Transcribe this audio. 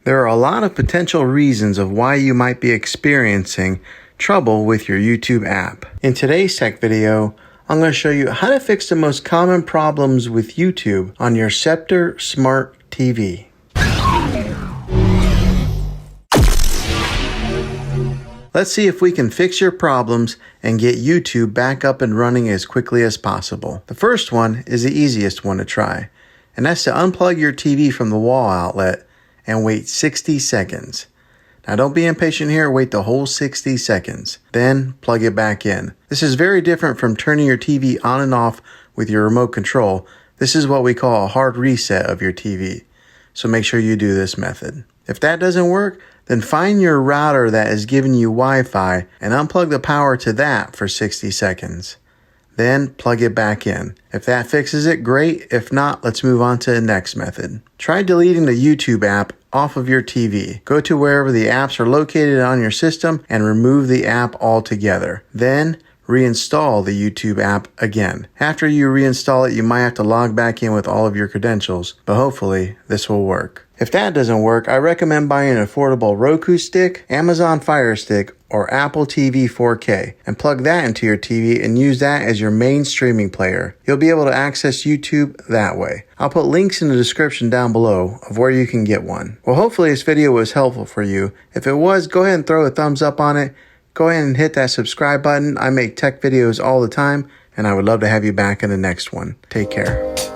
There are a lot of potential reasons of why you might be experiencing trouble with your YouTube app. In today's tech video, I'm going to show you how to fix the most common problems with YouTube on your Sceptre Smart TV. Let's see if we can fix your problems and get YouTube back up and running as quickly as possible. The first one is the easiest one to try, and that's to unplug your TV from the wall outlet and wait 60 seconds. Now don't be impatient here, wait the whole 60 seconds, then plug it back in. This is very different from turning your TV on and off with your remote control. This is what we call a hard reset of your TV, so make sure you do this method. If that doesn't work, then find your router that is giving you Wi-Fi and unplug the power to that for 60 seconds. Then plug it back in. If that fixes it, great. If not, let's move on to the next method. Try deleting the YouTube app off of your TV. Go to wherever the apps are located on your system and remove the app altogether. Then reinstall the YouTube app again. After you reinstall it, you might have to log back in with all of your credentials, but hopefully this will work. If that doesn't work, I recommend buying an affordable Roku stick, Amazon Fire Stick, or Apple TV 4K and plug that into your TV and use that as your main streaming player. You'll be able to access YouTube that way. I'll put links in the description down below of where you can get one. Well, hopefully this video was helpful for you. If it was, go ahead and throw a thumbs up on it. Go ahead and hit that subscribe button. I make tech videos all the time, and I would love to have you back in the next one. Take care.